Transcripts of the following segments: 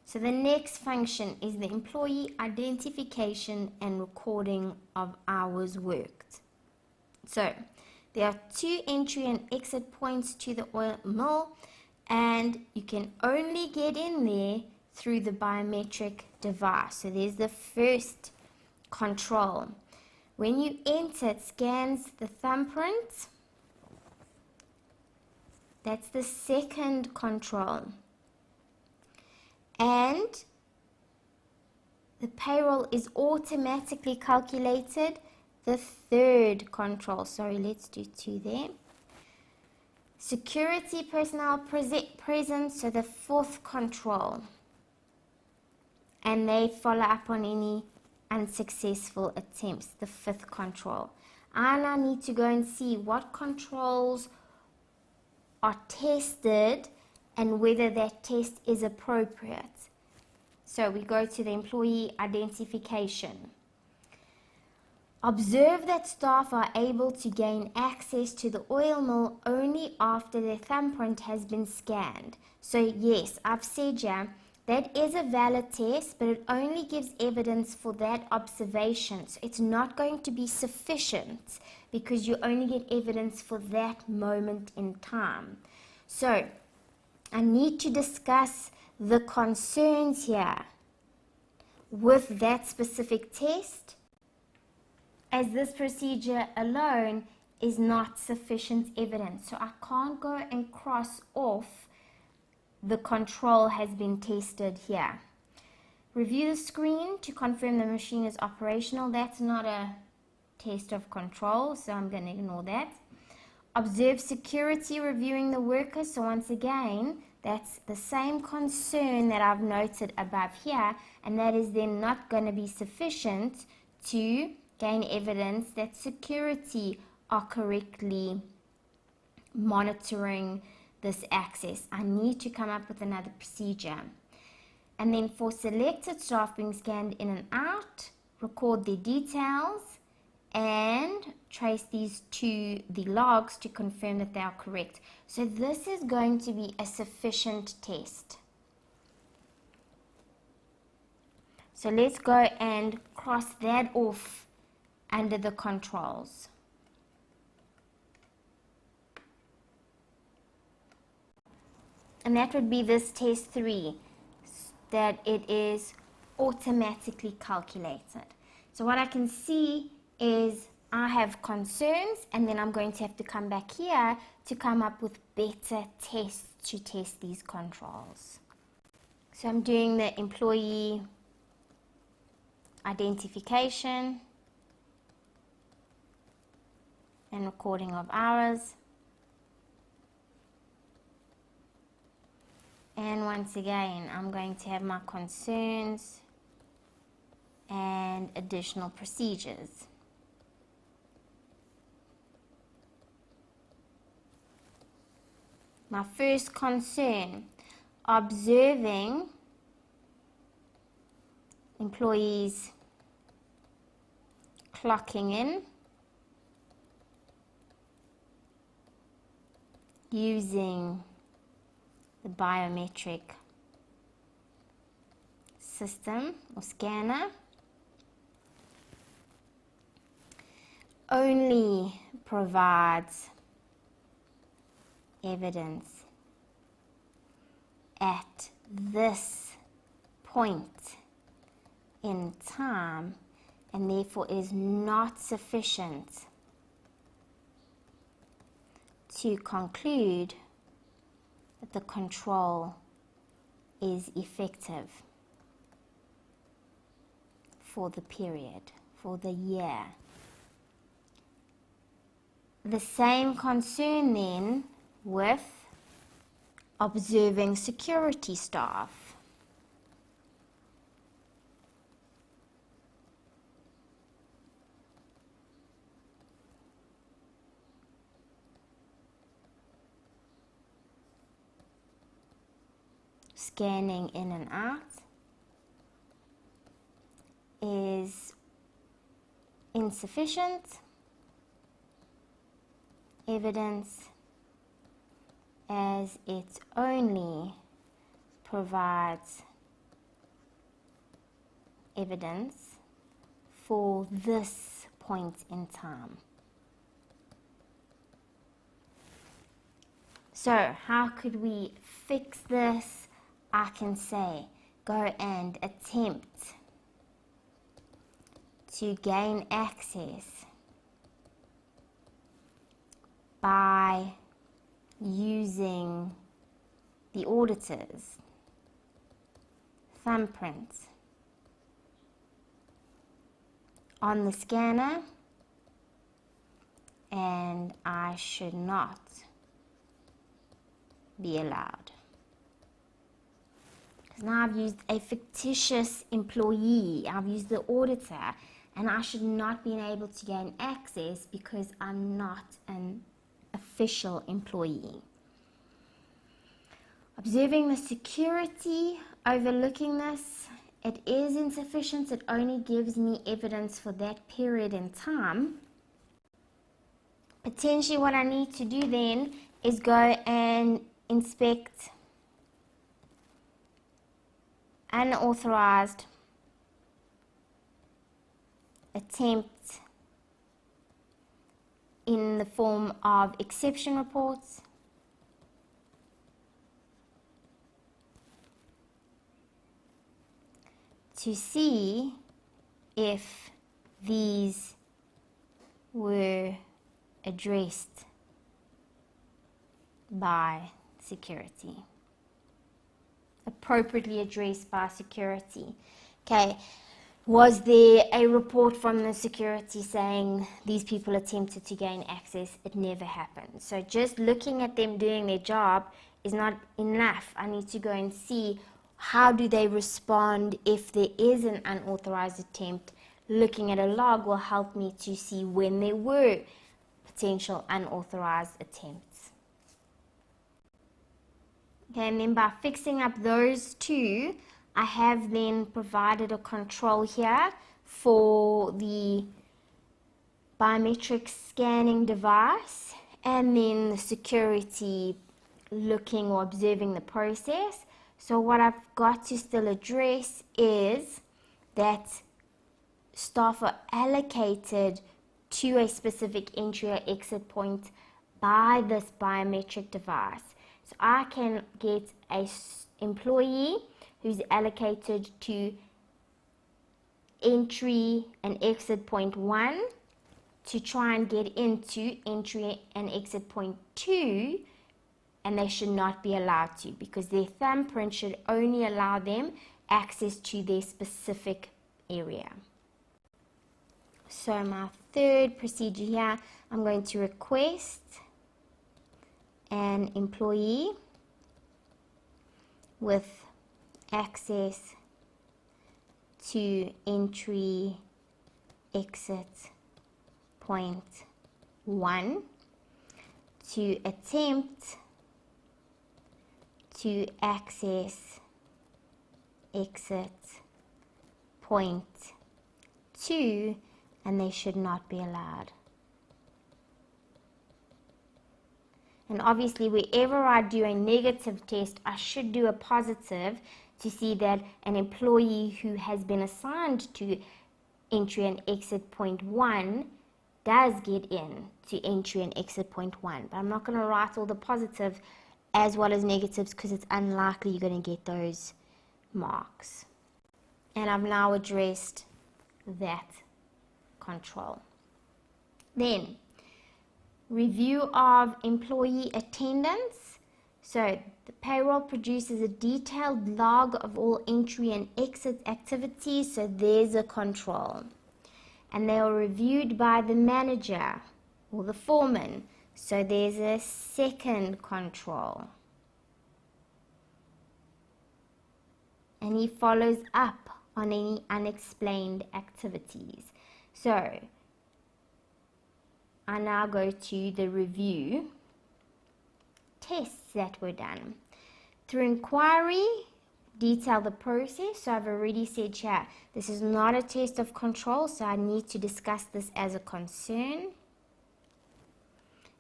So the next function is the employee identification and recording of hours worked. So there are 2 entry and exit points to the oil mill, and you can only get in there through the biometric device. So there's the first control. When you enter, it scans the thumbprint. That's the second control. And the payroll is automatically calculated. The third control. Sorry, let's do 2 there. Security personnel present, so the fourth control. And they follow up on any unsuccessful attempts, the fifth control. I now need to go and see what controls are tested and whether that test is appropriate. So we go to the employee identification. Observe that staff are able to gain access to the oil mill only after their thumbprint has been scanned. So yes, I've said yeah, that is a valid test, but it only gives evidence for that observation. So it's not going to be sufficient because you only get evidence for that moment in time. So I need to discuss the concerns here with that specific test, as this procedure alone is not sufficient evidence. So I can't go and cross off the control has been tested here. Review the screen to confirm the machine is operational. That's not a test of control, so I'm going to ignore that. Observe security reviewing the workers. So once again, that's the same concern that I've noted above here, and that is then not going to be sufficient to gain evidence that security are correctly monitoring this access. I need to come up with another procedure. And then for selected staff being scanned in and out, record their details and trace these to the logs to confirm that they are correct. So this is going to be a sufficient test. So let's go and cross that off under the controls. And that would be this test 3, that it is automatically calculated. So what I can see is I have concerns, and then I'm going to have to come back here to come up with better tests to test these controls. So I'm doing the employee identification and recording of hours. And once again, I'm going to have my concerns and additional procedures. My first concern, observing employees clocking in using the biometric system or scanner only provides evidence at this point in time, and therefore is not sufficient to conclude that the control is effective for the period, for the year. The same concern then with observing security staff. Scanning in and out is insufficient evidence, as it only provides evidence for this point in time. So how could we fix this? I can say go and attempt to gain access by using the auditor's thumbprint on the scanner, and I should not be allowed. Because now I've used a fictitious employee, I've used the auditor, and I should not be able to gain access because I'm not an official employee. Observing the security, overlooking this, it is insufficient. It only gives me evidence for that period in time. Potentially what I need to do then is go and inspect unauthorized attempt in the form of exception reports, to see if these were addressed by security, appropriately addressed by security. Okay, was there a report from the security saying these people attempted to gain access? It never happened. So just looking at them doing their job is not enough. I need to go and see how do they respond if there is an unauthorized attempt. Looking at a log will help me to see when there were potential unauthorized attempts. Okay, and then by fixing up those two, I have then provided a control here for the biometric scanning device, and then the security looking or observing the process. So what I've got to still address is that staff are allocated to a specific entry or exit point by this biometric device. So I can get a employee who's allocated to entry and exit point 1 to try and get into entry and exit point 2, and they should not be allowed to, because their thumbprint should only allow them access to their specific area. So my third procedure here, I'm going to request an employee with access to entry exit point 1 to attempt to access exit point 2, and they should not be allowed. And obviously wherever I do a negative test, I should do a positive to see that an employee who has been assigned to entry and exit point 1 does get in to entry and exit point 1. But I'm not going to write all the positive as well as negatives because it's unlikely you're going to get those marks. And I've now addressed that control. Then, review of employee attendance. So the payroll produces a detailed log of all entry and exit activities, so there's a control. And they are reviewed by the manager or the foreman, so there's a second control. And he follows up on any unexplained activities. So I now go to the review tests that were done. Through inquiry, detail the process. So I've already said here, this is not a test of control, so I need to discuss this as a concern.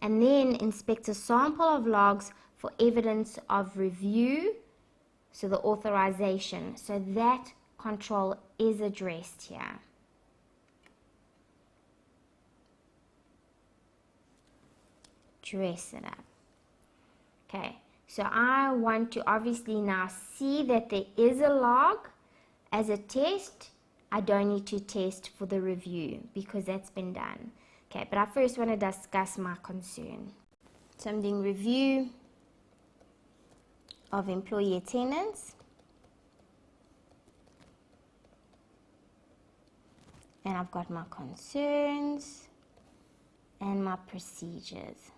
And then inspect a sample of logs for evidence of review, so the authorization. So that control is addressed here. Dress it up. Okay, so I want to obviously now see that there is a log as a test. I don't need to test for the review because that's been done. Okay, but I first want to discuss my concern. So I'm doing review of employee attendance. And I've got my concerns and my procedures.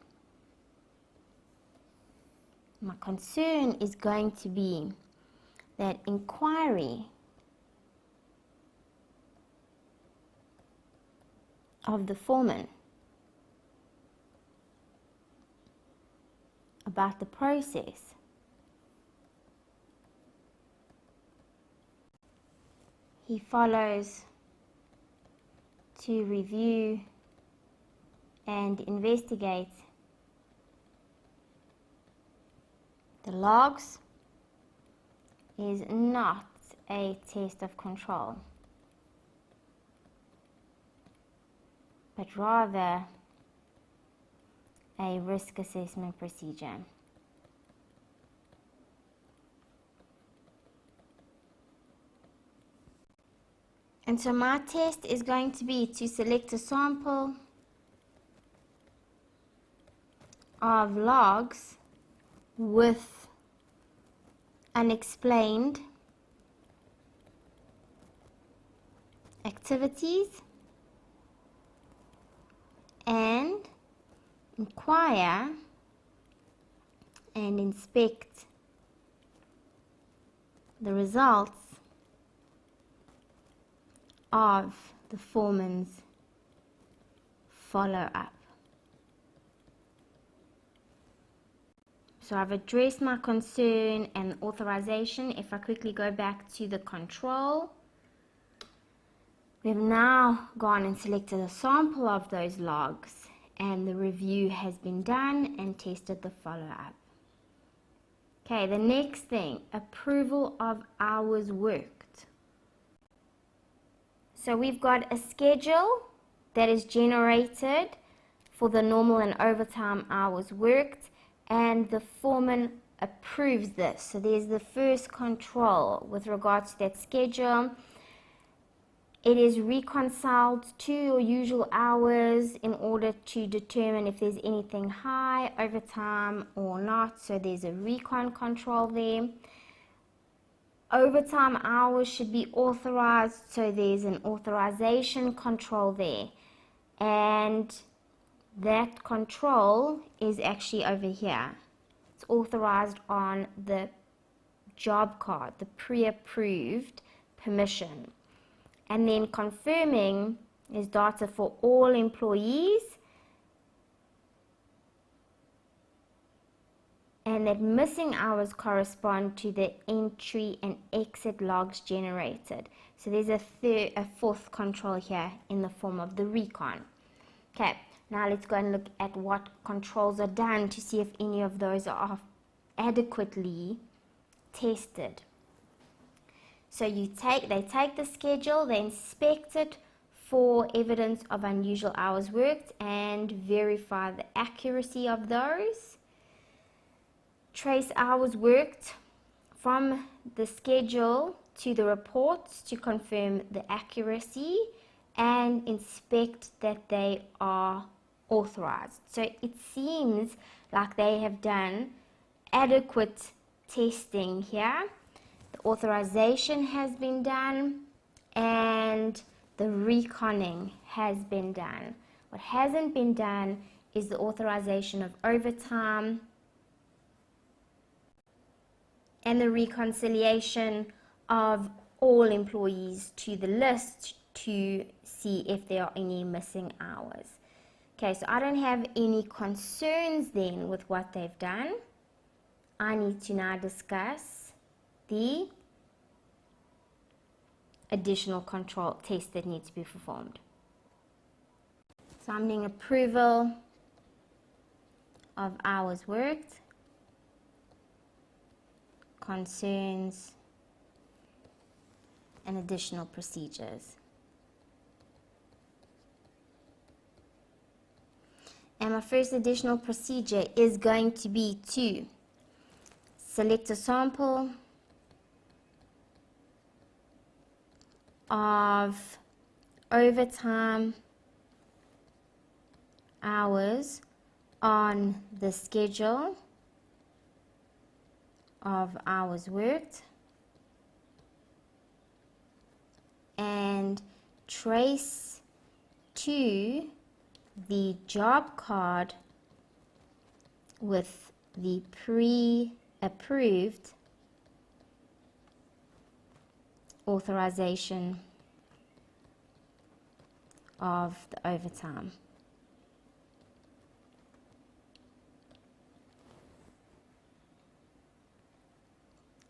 My concern is going to be that inquiry of the foreman about the process he follows to review and investigate the logs is not a test of control, but rather a risk assessment procedure. And so my test is going to be to select a sample of logs with unexplained activities and inquire and inspect the results of the foreman's follow-up. So I've addressed my concern and authorization. If I quickly go back to the control, we've now gone and selected a sample of those logs, and the review has been done and tested the follow-up. Okay, the next thing, approval of hours worked. So we've got a schedule that is generated for the normal and overtime hours worked, and the foreman approves this. So there's the first control with regards to that schedule. It is reconciled to your usual hours in order to determine if there's anything high, overtime or not. So there's a recon control there. Overtime hours should be authorized, so there's an authorization control there. And that control is actually over here. It's authorized on the job card, the pre-approved permission. And then confirming is data for all employees, and that missing hours correspond to the entry and exit logs generated. So there's a fourth control here in the form of the recon. Okay, now let's go and look at what controls are done to see if any of those are adequately tested. So they take the schedule, they inspect it for evidence of unusual hours worked and verify the accuracy of those. Trace hours worked from the schedule to the reports to confirm the accuracy and inspect that they are authorized. So it seems like they have done adequate testing here. The authorization has been done and the reconning has been done. What hasn't been done is the authorization of overtime and the reconciliation of all employees to the list to see if there are any missing hours. Okay, so I don't have any concerns then with what they've done. I need to now discuss the additional control test that needs to be performed. So I'm doing approval of hours worked, concerns, and additional procedures. And my first additional procedure is going to be to select a sample of overtime hours on the schedule of hours worked and trace to the job card with the pre-approved authorization of the overtime.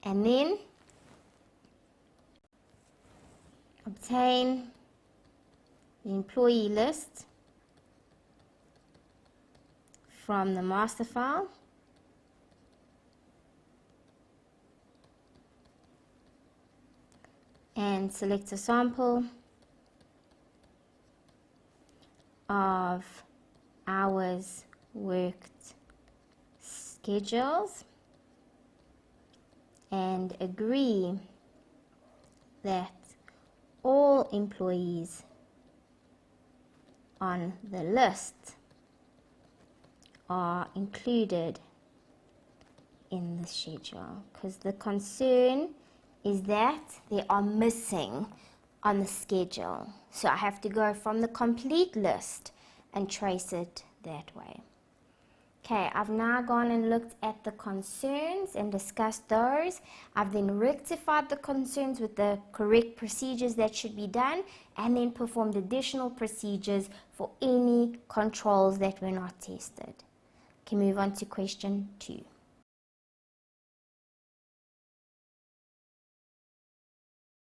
And then obtain the employee list from the master file and select a sample of hours worked schedules and agree that all employees on the list are included in the schedule, because the concern is that they are missing on the schedule. So I have to go from the complete list and trace it that way. Okay, I've now gone and looked at the concerns and discussed those. I've then rectified the concerns with the correct procedures that should be done, and then performed additional procedures for any controls that were not tested. Okay, move on to question 2.